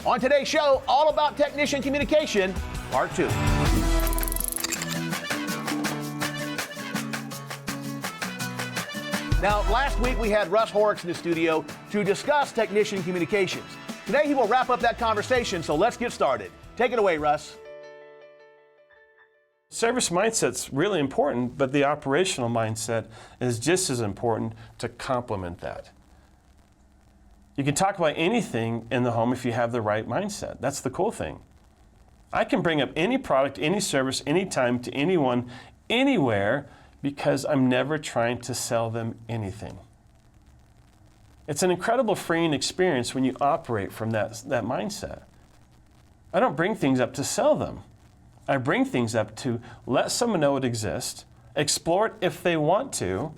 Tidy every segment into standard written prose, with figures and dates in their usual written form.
On today's show, all about technician communication, part 2. Now, last week we had Russ Horrocks in the studio to discuss technician communications. Today he will wrap up that conversation, so let's get started. Take it away, Russ. Service mindset's really important, but the operational mindset is just as important to complement that. You can talk about anything in the home if you have the right mindset. That's the cool thing. I can bring up any product, any service, anytime to anyone, anywhere, because I'm never trying to sell them anything. It's an incredible freeing experience when you operate from that mindset. I don't bring things up to sell them. I bring things up to let someone know it exists, explore it if they want to,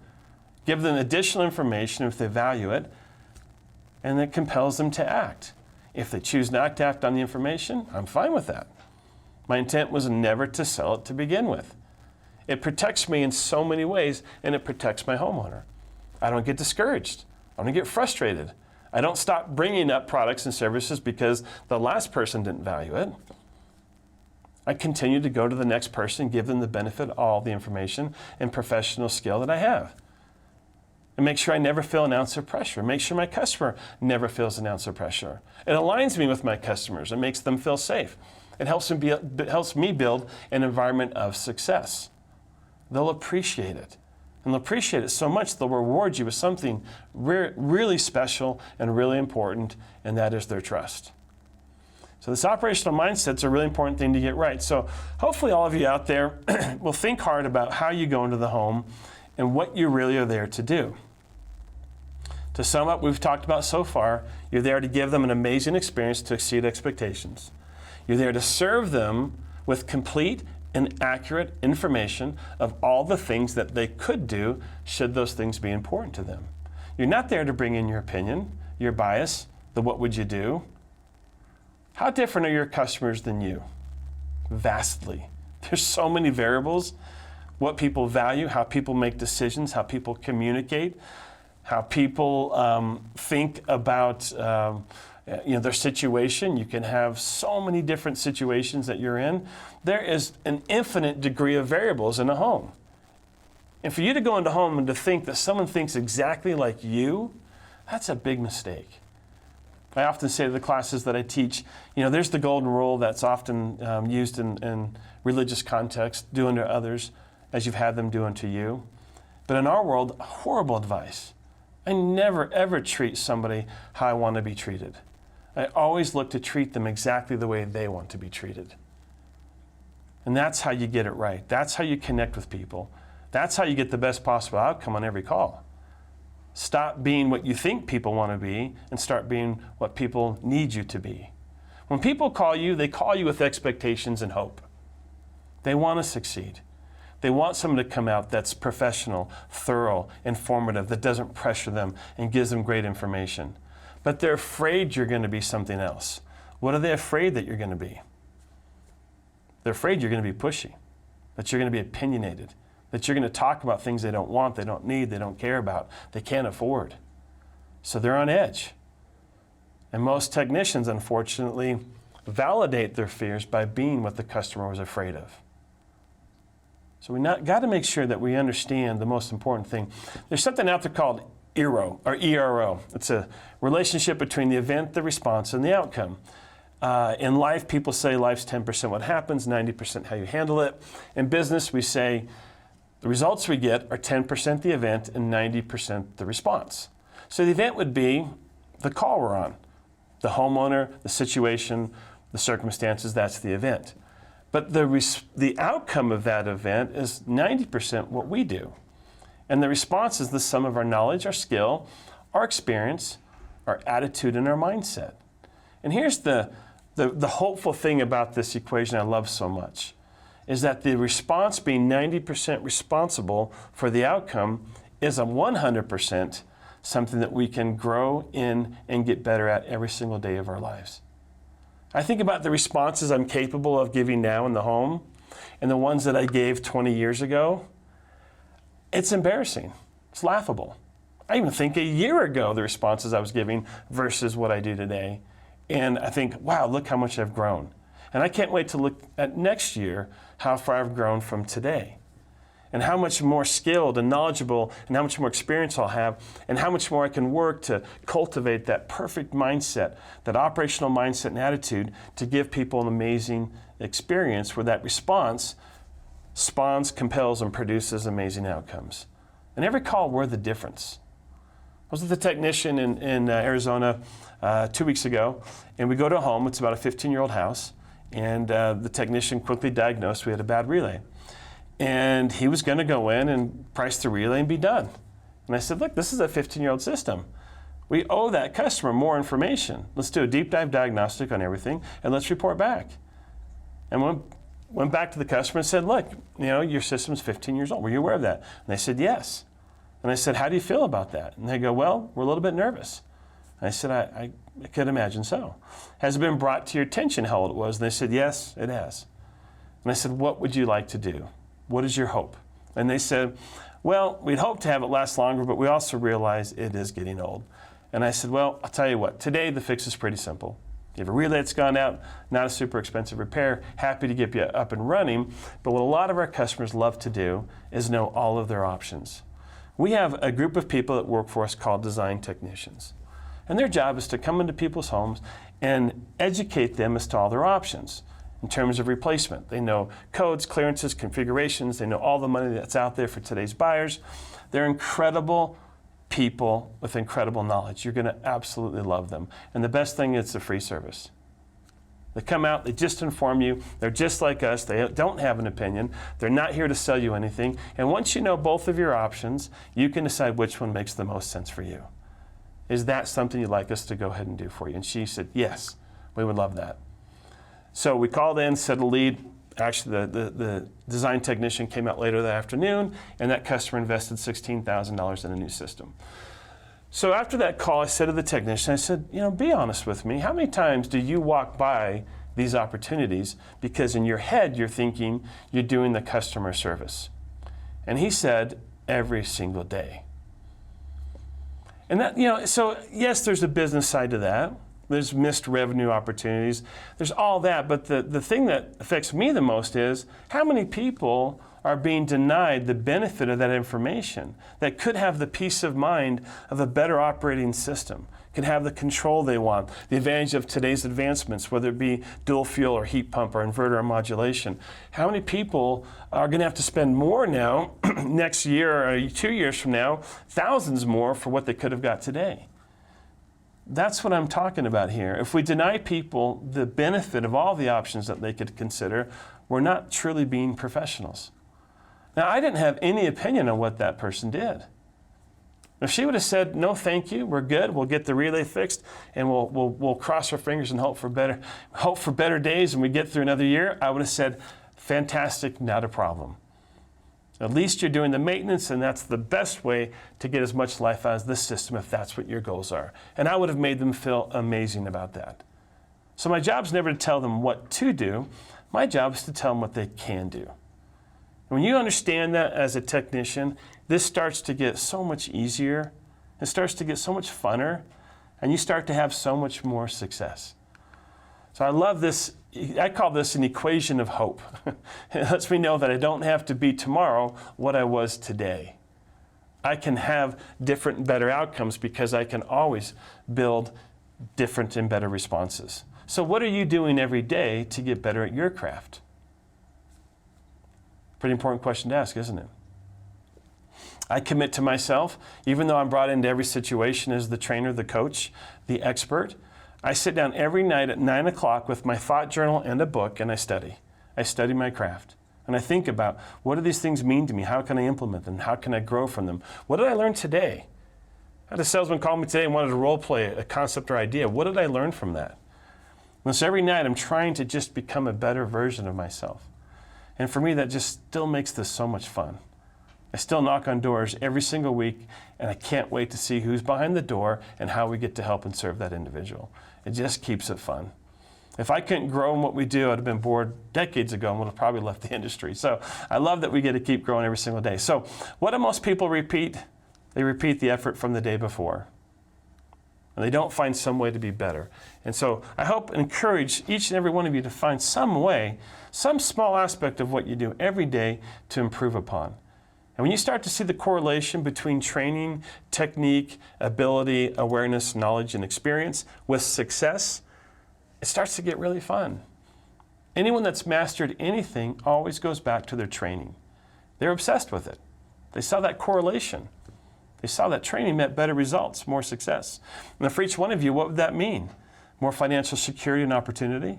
give them additional information if they value it, and it compels them to act. If they choose not to act on the information, I'm fine with that. My intent was never to sell it to begin with. It protects me in so many ways, and it protects my homeowner. I don't get discouraged. I don't get frustrated. I don't stop bringing up products and services because the last person didn't value it. I continue to go to the next person, give them the benefit of all the information and professional skill that I have. And make sure I never feel an ounce of pressure. Make sure my customer never feels an ounce of pressure. It aligns me with my customers. It makes them feel safe. It helps me build an environment of success. They'll appreciate it. And they'll appreciate it so much, they'll reward you with something really special and really important, and that is their trust. So this operational mindset's a really important thing to get right. So hopefully all of you out there will think hard about how you go into the home and what you really are there to do. To sum up, we've talked about so far, you're there to give them an amazing experience to exceed expectations. You're there to serve them with complete and accurate information of all the things that they could do should those things be important to them. You're not there to bring in your opinion, your bias, the what would you do. How different are your customers than you? Vastly. There's so many variables. What people value, how people make decisions, how people communicate, how people think about their situation. You can have so many different situations that you're in. There is an infinite degree of variables in a home. And for you to go into a home and to think that someone thinks exactly like you, that's a big mistake. I often say to the classes that I teach, there's the golden rule that's often used in religious context, do unto others as you've had them do unto you. But in our world, horrible advice. I never, ever treat somebody how I want to be treated. I always look to treat them exactly the way they want to be treated. And that's how you get it right. That's how you connect with people. That's how you get the best possible outcome on every call. Stop being what you think people want to be and start being what people need you to be. When people call you, they call you with expectations and hope. They want to succeed. They want someone to come out that's professional, thorough, informative, that doesn't pressure them and gives them great information. But they're afraid you're going to be something else. What are they afraid that you're going to be? They're afraid you're going to be pushy, that you're going to be opinionated, that you're going to talk about things they don't want, they don't need, they don't care about, they can't afford. So they're on edge. And most technicians, unfortunately, validate their fears by being what the customer was afraid of. So we got to make sure that we understand the most important thing. There's something out there called ERO, or ERO. It's a relationship between the event, the response, and the outcome. In life, people say life's 10% what happens, 90% how you handle it. In business, we say the results we get are 10% the event and 90% the response. So the event would be the call we're on. The homeowner, the situation, the circumstances, that's the event. But the outcome of that event is 90% what we do. And the response is the sum of our knowledge, our skill, our experience, our attitude, and our mindset. And here's the hopeful thing about this equation I love so much, is that the response being 90% responsible for the outcome is a 100% something that we can grow in and get better at every single day of our lives. I think about the responses I'm capable of giving now in the home and the ones that I gave 20 years ago. It's embarrassing. It's laughable. I even think a year ago the responses I was giving versus what I do today. And I think, wow, look how much I've grown. And I can't wait to look at next year how far I've grown from today, and how much more skilled and knowledgeable and how much more experience I'll have, and how much more I can work to cultivate that perfect mindset, that operational mindset and attitude to give people an amazing experience where that response spawns, compels, and produces amazing outcomes. And every call, we're the difference. I was with a technician in Arizona 2 weeks ago, and we go to a home. It's about a 15-year-old house, and the technician quickly diagnosed we had a bad relay. And he was going to go in and price the relay and be done. And I said, look, this is a 15-year-old system. We owe that customer more information. Let's do a deep dive diagnostic on everything, and let's report back. And went back to the customer and said, look, your system's 15 years old. Were you aware of that? And they said, yes. And I said, how do you feel about that? And they go, well, we're a little bit nervous. And I said, I could imagine so. Has it been brought to your attention how old it was? And they said, yes, it has. And I said, what would you like to do? What is your hope? And they said, well, we'd hope to have it last longer, but we also realize it is getting old. And I said, well, I'll tell you what, today the fix is pretty simple. You have a relay that's gone out, not a super expensive repair, happy to get you up and running, but what a lot of our customers love to do is know all of their options. We have a group of people that work for us called design technicians. And their job is to come into people's homes and educate them as to all their options in terms of replacement. They know codes, clearances, configurations. They know all the money that's out there for today's buyers. They're incredible people with incredible knowledge. You're going to absolutely love them. And the best thing is the free service. They come out, they just inform you. They're just like us. They don't have an opinion. They're not here to sell you anything. And once you know both of your options, you can decide which one makes the most sense for you. Is that something you'd like us to go ahead and do for you? And she said, yes, we would love that. So we called in, set a lead. Actually, the design technician came out later that afternoon, and that customer invested $16,000 in a new system. So after that call, I said to the technician, I said, be honest with me. How many times do you walk by these opportunities because in your head you're thinking you're doing the customer service? And he said, every single day. And that, so yes, there's a business side to that. There's missed revenue opportunities. There's all that. But the thing that affects me the most is how many people are being denied the benefit of that information that could have the peace of mind of a better operating system, could have the control they want, the advantage of today's advancements, whether it be dual fuel or heat pump or inverter or modulation. How many people are going to have to spend more now, next year or 2 years from now, thousands more for what they could have got today? That's what I'm talking about here. If we deny people the benefit of all the options that they could consider, we're not truly being professionals. Now, I didn't have any opinion on what that person did. If she would have said, no, thank you, we're good, we'll get the relay fixed, and we'll cross our fingers and hope for better days, and we get through another year, I would have said, fantastic, not a problem. At least you're doing the maintenance, and that's the best way to get as much life out of this system if that's what your goals are. And I would have made them feel amazing about that. So my job is never to tell them what to do. My job is to tell them what they can do. When you understand that as a technician, this starts to get so much easier. It starts to get so much funner, and you start to have so much more success. So I love this. I call this an equation of hope. It lets me know that I don't have to be tomorrow what I was today. I can have different and better outcomes because I can always build different and better responses. So what are you doing every day to get better at your craft? Pretty important question to ask, isn't it? I commit to myself, even though I'm brought into every situation as the trainer, the coach, the expert. I sit down every night at 9 o'clock with my thought journal and a book, and I study. I study my craft. And I think about, what do these things mean to me? How can I implement them? How can I grow from them? What did I learn today? I had a salesman call me today and wanted to role play a concept or idea. What did I learn from that? And so every night I'm trying to just become a better version of myself. And for me, that just still makes this so much fun. I still knock on doors every single week, and I can't wait to see who's behind the door and how we get to help and serve that individual. It just keeps it fun. If I couldn't grow in what we do, I'd have been bored decades ago and would have probably left the industry. So I love that we get to keep growing every single day. So what do most people repeat? They repeat the effort from the day before. and they don't find some way to be better. And so I hope and encourage each and every one of you to find some way, some small aspect of what you do every day to improve upon. And when you start to see the correlation between training, technique, ability, awareness, knowledge, and experience with success, it starts to get really fun. Anyone that's mastered anything always goes back to their training. They're obsessed with it. They saw that correlation. They saw that training meant better results, more success. And for each one of you, what would that mean? More financial security and opportunity?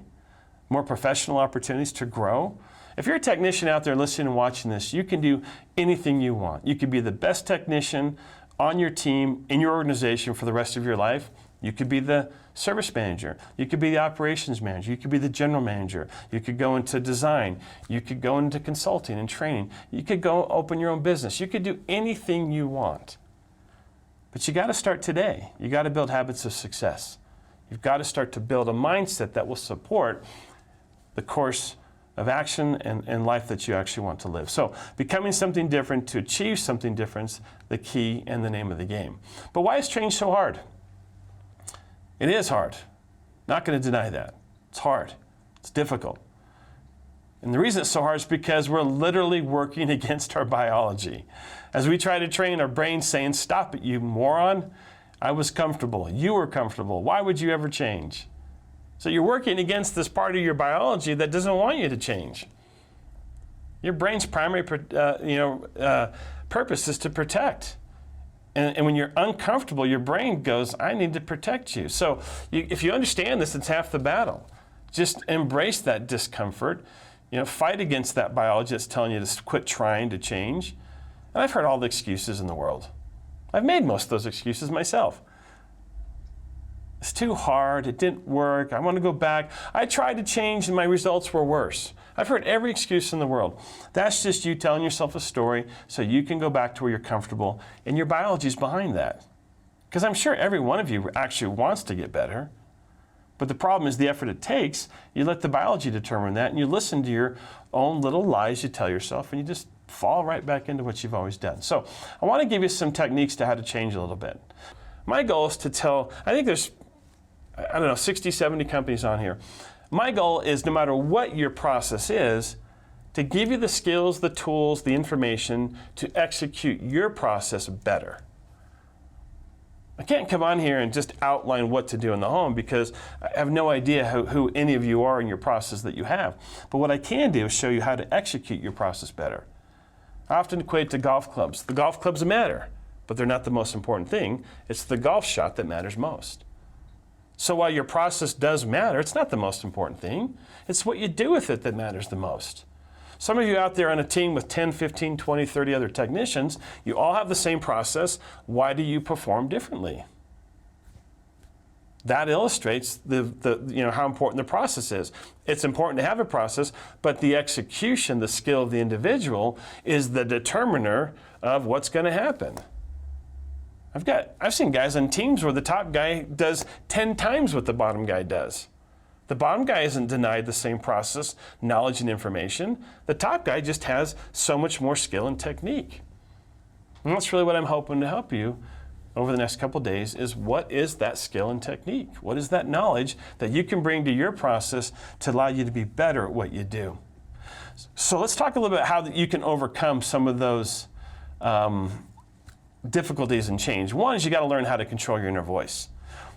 More professional opportunities to grow? If you're a technician out there listening and watching this, you can do anything you want. You could be the best technician on your team, in your organization for the rest of your life. You could be the service manager. You could be the operations manager. You could be the general manager. You could go into design. You could go into consulting and training. You could go open your own business. You could do anything you want. But you got to start today. You got to build habits of success. You've got to start to build a mindset that will support the course of action and life that you actually want to live. So becoming something different to achieve something different, the key and the name of the game. But why is change so hard? It is hard. Not going to deny that. It's hard. It's difficult. And the reason it's so hard is because we're literally working against our biology. As we try to train our brain saying, stop it, you moron. I was comfortable. You were comfortable. Why would you ever change? So you're working against this part of your biology that doesn't want you to change. Your brain's primary purpose is to protect. And when you're uncomfortable, your brain goes, I need to protect you. So if you understand this, it's half the battle. Just embrace that discomfort. Fight against that biology that's telling you to quit trying to change. And I've heard all the excuses in the world. I've made most of those excuses myself. It's too hard, it didn't work, I want to go back. I tried to change and my results were worse. I've heard every excuse in the world. That's just you telling yourself a story so you can go back to where you're comfortable, and your biology's behind that. Because I'm sure every one of you actually wants to get better. But the problem is the effort it takes, you let the biology determine that, and you listen to your own little lies you tell yourself, and you just fall right back into what you've always done. So I want to give you some techniques to how to change a little bit. My goal is to tell, I think there's 60, 70 companies on here. My goal is, no matter what your process is, to give you the skills, the tools, the information to execute your process better. I can't come on here and just outline what to do in the home because I have no idea who any of you are in your process that you have. But what I can do is show you how to execute your process better. I often equate it to golf clubs. The golf clubs matter, but they're not the most important thing. It's the golf shot that matters most. So while your process does matter, it's not the most important thing. It's what you do with it that matters the most. Some of you out there on a team with 10, 15, 20, 30 other technicians, you all have the same process. Why do you perform differently? That illustrates how important the process is. It's important to have a process, but the execution, the skill of the individual is the determiner of what's going to happen. I've seen guys on teams where the top guy does 10 times what the bottom guy does. The bottom guy isn't denied the same process, knowledge, and information. The top guy just has so much more skill and technique. And that's really what I'm hoping to help you over the next couple of days is what is that skill and technique? What is that knowledge that you can bring to your process to allow you to be better at what you do? So let's talk a little bit how you can overcome some of those difficulties in change. One is you got to learn how to control your inner voice.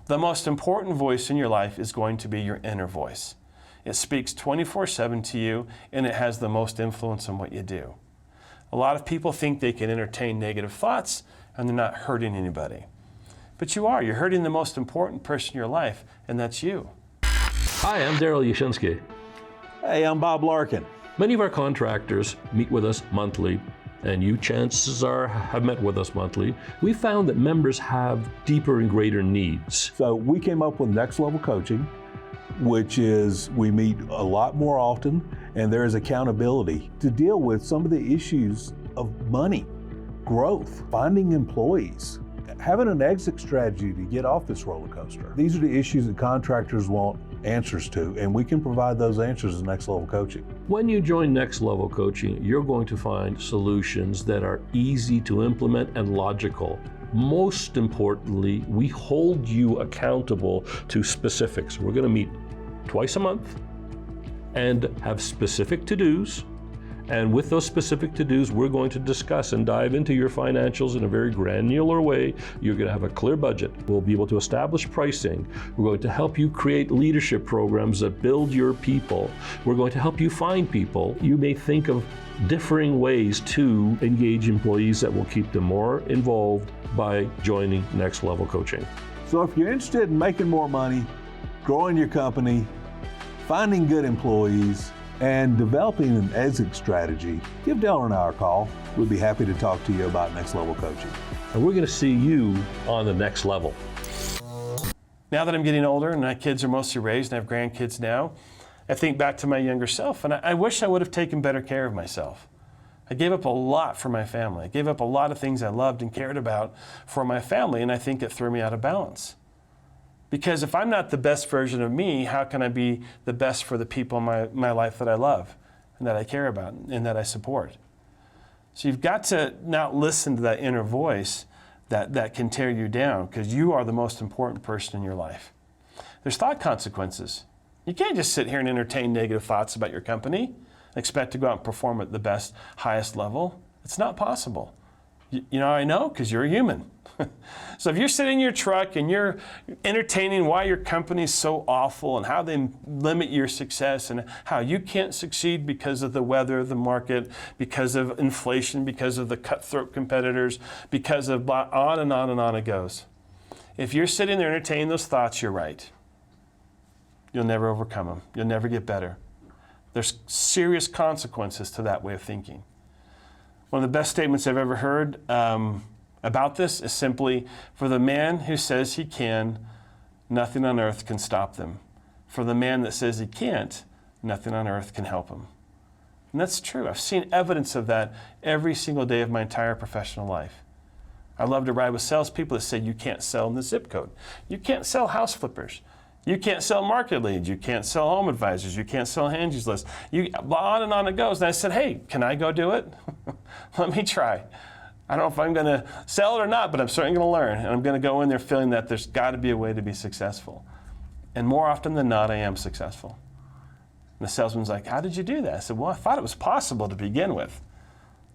The most important voice in your life is going to be your inner voice. It speaks 24/7 to you, and it has the most influence on what you do. A lot of people think they can entertain negative thoughts, and they're not hurting anybody. But you are. You're hurting the most important person in your life, and that's you. Hi, I'm Daryl Yashinsky. Hey, I'm Bob Larkin. Many of our contractors meet with us monthly, and you, chances are, have met with us monthly. We found that members have deeper and greater needs. So we came up with Next Level Coaching, which is we meet a lot more often, and there is accountability to deal with some of the issues of money, growth, finding employees, having an exit strategy to get off this roller coaster. These are the issues that contractors want answers to, and we can provide those answers in Next Level Coaching. When you join Next Level Coaching, you're going to find solutions that are easy to implement and logical. most importantly, we hold you accountable to specifics. We're going to meet twice a month and have specific to-dos. And with those specific to-dos, we're going to discuss and dive into your financials in a very granular way. You're going to have a clear budget. We'll be able to establish pricing. We're going to help you create leadership programs that build your people. We're going to help you find people. You may think of differing ways to engage employees that will keep them more involved by joining Next Level Coaching. So if you're interested in making more money, growing your company, finding good employees, and developing an exit strategy, give Dale and I a call. We'd be happy to talk to you about Next Level Coaching. And we're going to see you on the next level. Now that I'm getting older and my kids are mostly raised and I have grandkids now, I think back to my younger self, and I wish I would have taken better care of myself. I gave up a lot for my family. I gave up a lot of things I loved and cared about for my family, and I think it threw me out of balance. Because if I'm not the best version of me, how can I be the best for the people in my life that I love and that I care about and that I support? So you've got to not listen to that inner voice that can tear you down, because you are the most important person in your life. There's thought consequences. You can't just sit here and entertain negative thoughts about your company, expect to go out and perform at the best, highest level. It's not possible. You know, I know, because you're a human. So if you're sitting in your truck and you're entertaining why your company's so awful and how they limit your success and how you can't succeed because of the weather, the market, because of inflation, because of the cutthroat competitors, because of on and on and on it goes. If you're sitting there entertaining those thoughts, you're right. You'll never overcome them. You'll never get better. There's serious consequences to that way of thinking. One of the best statements I've ever heard about this is simply, for the man who says he can, nothing on earth can stop them. For the man that says he can't, nothing on earth can help him. And that's true. I've seen evidence of that every single day of my entire professional life. I love to ride with salespeople that say you can't sell in the zip code. You can't sell house flippers. You can't sell market leads. You can't sell home advisors. You can't sell Angie's List. On and on it goes. And I said, hey, can I go do it? Let me try. I don't know if I'm going to sell it or not, but I'm certainly going to learn. And I'm going to go in there feeling that there's got to be a way to be successful. And more often than not, I am successful. And the salesman's like, how did you do that? I said, well, I thought it was possible to begin with.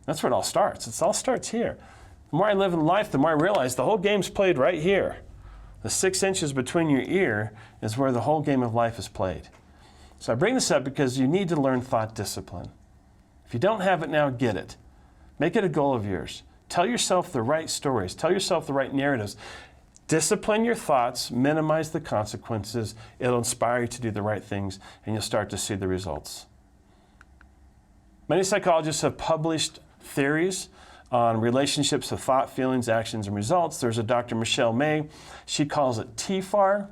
That's where it all starts. It all starts here. The more I live in life, the more I realize the whole game's played right here. The 6 inches between your ear is where the whole game of life is played. So I bring this up because you need to learn thought discipline. If you don't have it now, get it. Make it a goal of yours. Tell yourself the right stories. Tell yourself the right narratives. Discipline your thoughts, minimize the consequences. It'll inspire you to do the right things, and you'll start to see the results. Many psychologists have published theories on relationships of thought, feelings, actions, and results. There's a Dr. Michelle May. She calls it TFAR,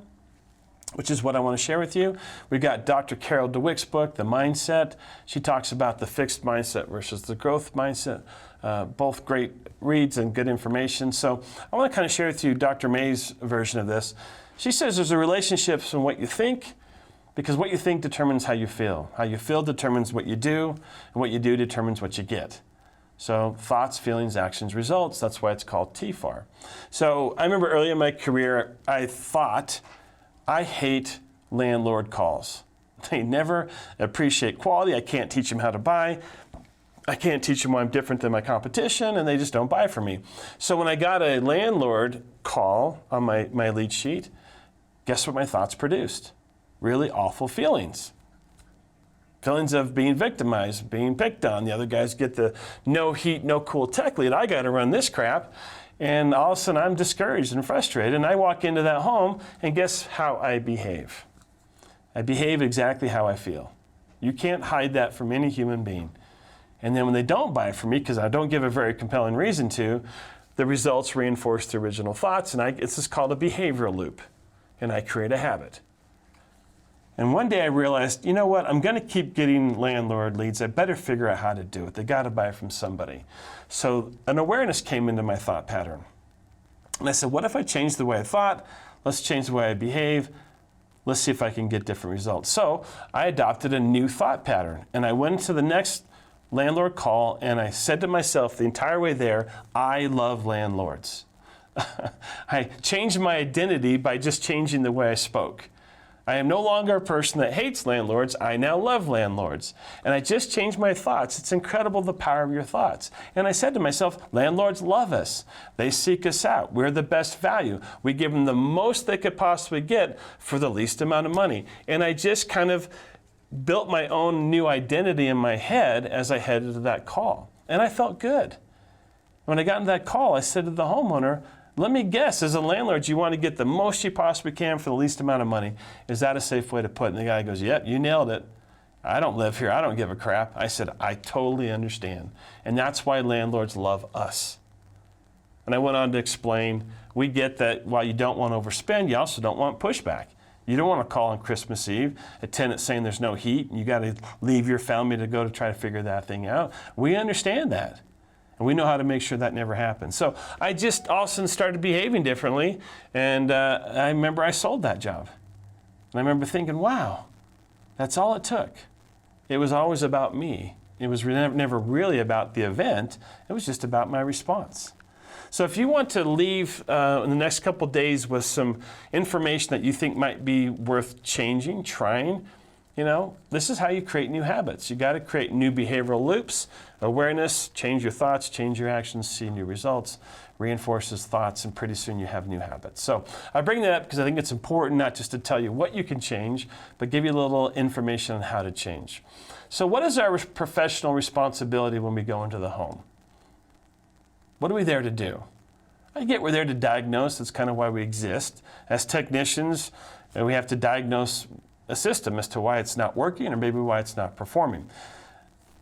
which is what I want to share with you. We've got Dr. Carol DeWick's book, The Mindset. She talks about the fixed mindset versus the growth mindset. Both great reads and good information. So I want to kind of share with you Dr. May's version of this. She says there's a relationship from what you think, because what you think determines how you feel. How you feel determines what you do, and what you do determines what you get. So thoughts, feelings, actions, results. That's why it's called TFAR. So I remember early in my career, I thought, I hate landlord calls. They never appreciate quality. I can't teach them how to buy. I can't teach them why I'm different than my competition, and they just don't buy from me. So when I got a landlord call on my lead sheet, guess what my thoughts produced? Really awful feelings. Feelings of being victimized, being picked on. The other guys get the no heat, no cool tech lead. I got to run this crap. And all of a sudden I'm discouraged and frustrated. And I walk into that home, and guess how I behave? I behave exactly how I feel. You can't hide that from any human being. And then when they don't buy from me, because I don't give a very compelling reason to, the results reinforce the original thoughts. And it's just called a behavioral loop. And I create a habit. And one day I realized, you know what, I'm going to keep getting landlord leads. I better figure out how to do it. They got to buy from somebody. So an awareness came into my thought pattern. And I said, what if I change the way I thought? Let's change the way I behave. Let's see if I can get different results. So I adopted a new thought pattern. And I went to the next landlord call, and I said to myself the entire way there, I love landlords. I changed my identity by just changing the way I spoke. I am no longer a person that hates landlords. I now love landlords. And I just changed my thoughts. It's incredible the power of your thoughts. And I said to myself, landlords love us. They seek us out. We're the best value. We give them the most they could possibly get for the least amount of money. And I just kind of built my own new identity in my head as I headed to that call. And I felt good. When I got into that call, I said to the homeowner, let me guess, as a landlord, you want to get the most you possibly can for the least amount of money. Is that a safe way to put it? And the guy goes, yep, you nailed it. I don't live here. I don't give a crap. I said, I totally understand. And that's why landlords love us. And I went on to explain, we get that while you don't want to overspend, you also don't want pushback. You don't want to call on Christmas Eve, a tenant saying there's no heat, and you got to leave your family to go to try to figure that thing out. We understand that. And we know how to make sure that never happens. So I just all of a sudden started behaving differently. And I remember I sold that job. And I remember thinking, wow, that's all it took. It was always about me. It was never really about the event. It was just about my response. So if you want to leave in the next couple days with some information that you think might be worth changing, trying, this is how you create new habits. You got to create new behavioral loops. Awareness, change your thoughts, change your actions, see new results, reinforces thoughts, and pretty soon you have new habits. So I bring that up because I think it's important not just to tell you what you can change, but give you a little information on how to change. So what is our professional responsibility when we go into the home? What are we there to do? I get we're there to diagnose. That's kind of why we exist. As technicians, we have to diagnose a system as to why it's not working or maybe why it's not performing.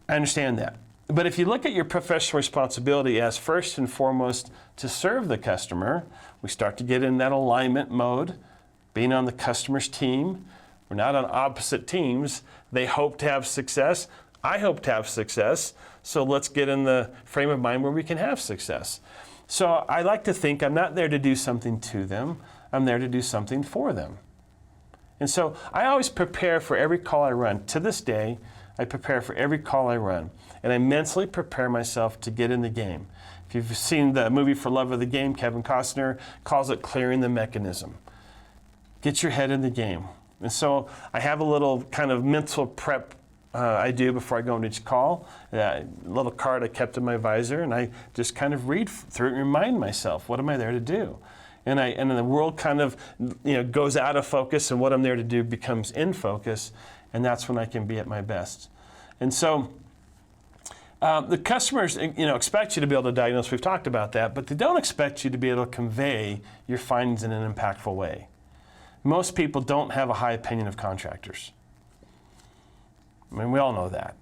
I understand that. But if you look at your professional responsibility as first and foremost to serve the customer, we start to get in that alignment mode, being on the customer's team. We're not on opposite teams. They hope to have success. I hope to have success. So let's get in the frame of mind where we can have success. So I like to think I'm not there to do something to them. I'm there to do something for them. And so I always prepare for every call I run. To this day, I prepare for every call I run. And I mentally prepare myself to get in the game. If you've seen the movie For Love of the Game, Kevin Costner calls it clearing the mechanism. Get your head in the game. And so I have a little kind of mental prep I do before I go into each call. A little card I kept in my visor, and I just kind of read through it and remind myself, what am I there to do? And the world kind of goes out of focus, and what I'm there to do becomes in focus, and that's when I can be at my best. And so the customers expect you to be able to diagnose. We've talked about that, but they don't expect you to be able to convey your findings in an impactful way. Most people don't have a high opinion of contractors. I mean, we all know that,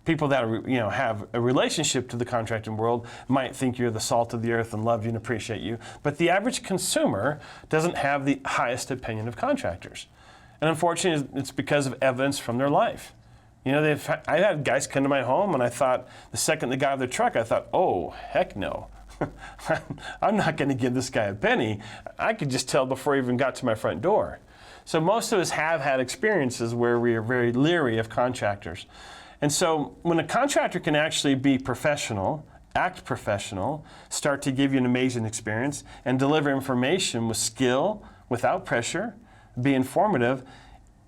People that have a relationship to the contracting world might think you're the salt of the earth and love you and appreciate you, but the average consumer doesn't have the highest opinion of contractors. And unfortunately, it's because of evidence from their life. I've had guys come to my home, and I thought, the second they got out of their truck, I thought, oh, heck no. I'm not going to give this guy a penny. I could just tell before he even got to my front door. So most of us have had experiences where we are very leery of contractors. And so when a contractor can actually be professional, act professional, start to give you an amazing experience, and deliver information with skill, without pressure, be informative,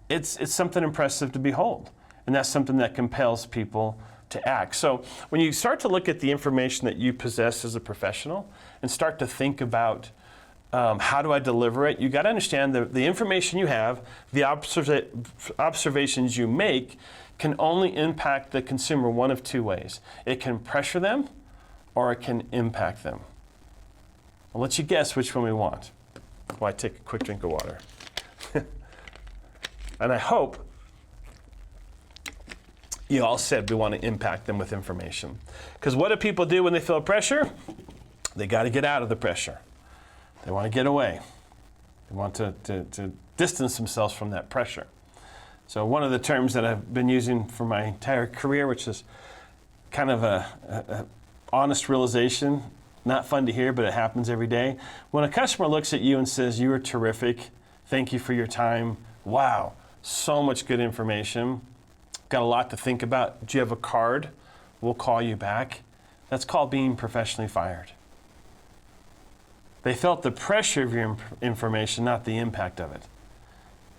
it's something impressive to behold. And that's something that compels people to act. So when you start to look at the information that you possess as a professional and start to think about how do I deliver it, you got to understand the information you have, the observations you make can only impact the consumer one of two ways. It can pressure them or it can impact them. I'll let you guess which one we want. Well, I take a quick drink of water. And I hope you all said we want to impact them with information. Because what do people do when they feel pressure? They got to get out of the pressure. They want to get away. They want to distance themselves from that pressure. So one of the terms that I've been using for my entire career, which is kind of a honest realization, not fun to hear, but it happens every day. When a customer looks at you and says, you are terrific, thank you for your time, wow, so much good information, got a lot to think about, do you have a card? We'll call you back. That's called being professionally fired. They felt the pressure of your information, not the impact of it.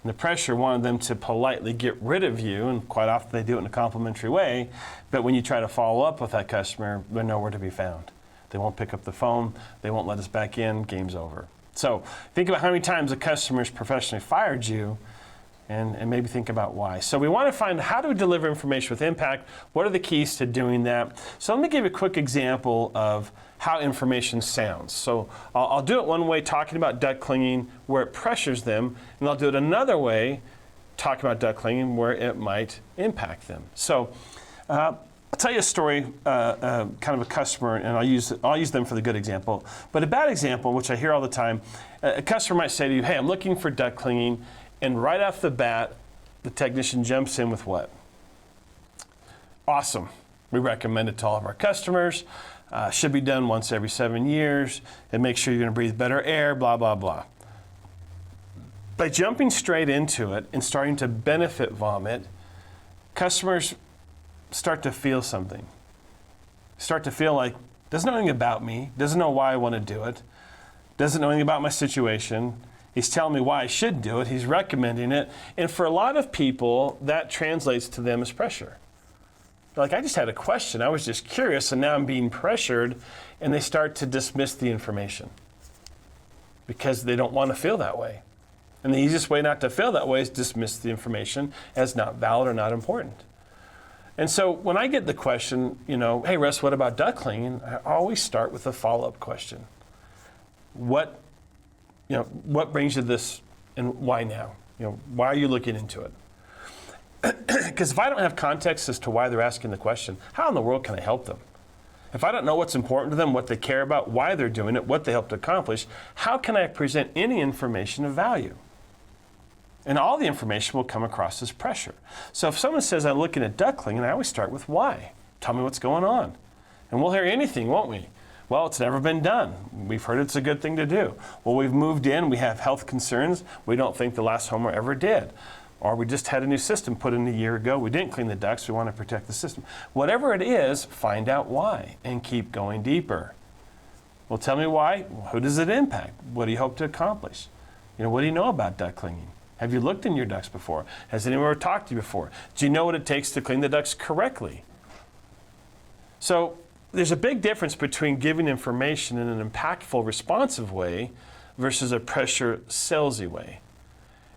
And the pressure wanted them to politely get rid of you, and quite often they do it in a complimentary way, but when you try to follow up with that customer, they're nowhere to be found. They won't pick up the phone, they won't let us back in, game's over. So think about how many times a customer's professionally fired you, and maybe think about why. So we want to find how do we deliver information with impact, what are the keys to doing that? So let me give you a quick example of how information sounds. So I'll do it one way, talking about duct clinging, where it pressures them, and I'll do it another way, talking about duct clinging, where it might impact them. So I'll tell you a story, kind of a customer, and I'll use them for the good example. But a bad example, which I hear all the time, a customer might say to you, hey, I'm looking for duct clinging, and right off the bat, the technician jumps in with what? Awesome. We recommend it to all of our customers. Should be done once every 7 years, and make sure you're going to breathe better air, blah, blah, blah. By jumping straight into it and starting to benefit vomit, customers start to feel something. Start to feel like, doesn't know anything about me, doesn't know why I want to do it, doesn't know anything about my situation. He's telling me why I should do it, he's recommending it, and for a lot of people, that translates to them as pressure. Like, I just had a question, I was just curious, and now I'm being pressured, and they start to dismiss the information because they don't want to feel that way. And the easiest way not to feel that way is dismiss the information as not valid or not important. And so when I get the question, hey Russ, what about duct clinging? I always start with a follow-up question. What brings you this, and why now? Why are you looking into it? Because if I don't have context as to why they're asking the question, how in the world can I help them? If I don't know what's important to them, what they care about, why they're doing it, what they hope to accomplish, how can I present any information of value? And all the information will come across as pressure. So if someone says, I'm looking at duct clinging, I always start with why. Tell me what's going on. And we'll hear anything, won't we? Well, it's never been done. We've heard it's a good thing to do. Well, we've moved in, we have health concerns. We don't think the last homeowner ever did. Or we just had a new system put in a year ago. We didn't clean the ducts, we want to protect the system. Whatever it is, find out why and keep going deeper. Well, tell me why. Who does it impact? What do you hope to accomplish? What do you know about duct clinging? Have you looked in your ducts before? Has anyone ever talked to you before? Do you know what it takes to clean the ducts correctly? So there's a big difference between giving information in an impactful, responsive way versus a pressure, salesy way.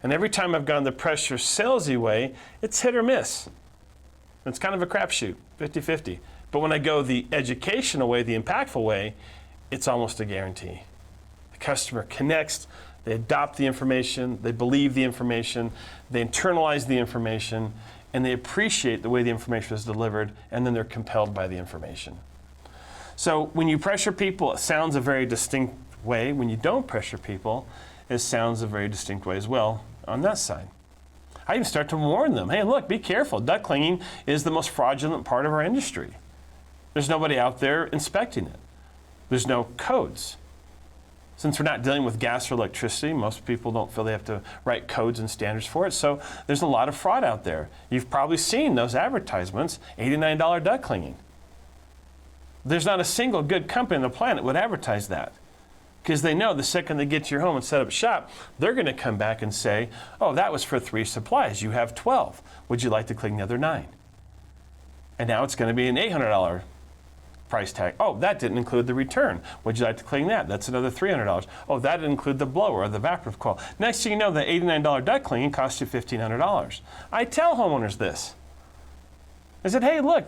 And every time I've gone the pressure, salesy way, it's hit or miss. It's kind of a crapshoot, 50-50. But when I go the educational way, the impactful way, it's almost a guarantee. The customer connects, they adopt the information, they believe the information, they internalize the information, and they appreciate the way the information is delivered, and then they're compelled by the information. So when you pressure people, it sounds a very distinct way. When you don't pressure people, it sounds a very distinct way as well on that side. I even start to warn them, hey, look, be careful. Duct clinging is the most fraudulent part of our industry. There's nobody out there inspecting it. There's no codes. Since we're not dealing with gas or electricity, most people don't feel they have to write codes and standards for it, so there's a lot of fraud out there. You've probably seen those advertisements, $89 duct clinging. There's not a single good company on the planet would advertise that, because they know the second they get to your home and set up shop, they're going to come back and say, oh, that was for 3 supplies. You have 12. Would you like to clean the other 9? And now it's going to be an $800 price tag. Oh, that didn't include the return. Would you like to clean that? That's another $300. Oh, that didn't include the blower or the evaporative coil. Next thing you know, the $89 duct cleaning costs you $1,500. I tell homeowners this. I said, hey, look,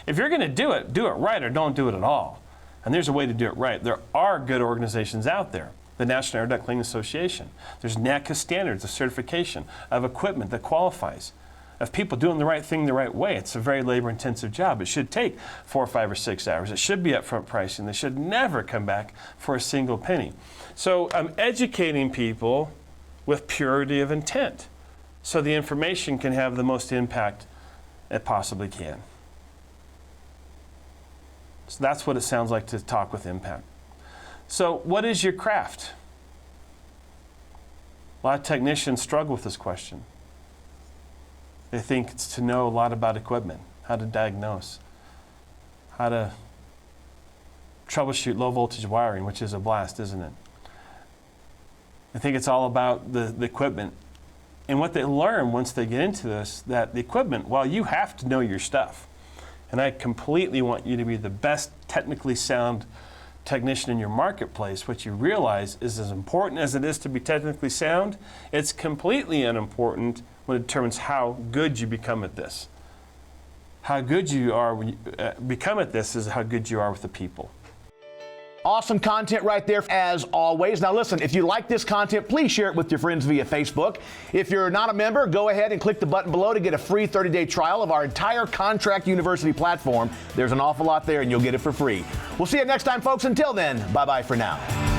if you're going to do it right or don't do it at all. And there's a way to do it right. There are good organizations out there. The National Air Duct Cleaning Association. There's NACA standards of certification of equipment that qualifies. Of people doing the right thing the right way. It's a very labor-intensive job. It should take 4, 5, or 6 hours. It should be upfront pricing. They should never come back for a single penny. So I'm educating people with purity of intent so the information can have the most impact it possibly can. So that's what it sounds like to talk with impact. So what is your craft? A lot of technicians struggle with this question. They think it's to know a lot about equipment, how to diagnose, how to troubleshoot low voltage wiring, which is a blast, isn't it? I think it's all about the equipment. And what they learn once they get into this, that the equipment, well, you have to know your stuff. And I completely want you to be the best technically sound technician in your marketplace. What you realize is, as important as it is to be technically sound, it's completely unimportant when it determines how good you become at this. How good you are when you become at this is how good you are with the people. Awesome content right there, as always. Now listen, if you like this content, please share it with your friends via Facebook. If you're not a member, go ahead and click the button below to get a free 30-day trial of our entire Contract University platform. There's an awful lot there, and you'll get it for free. We'll see you next time, folks. Until then, bye-bye for now.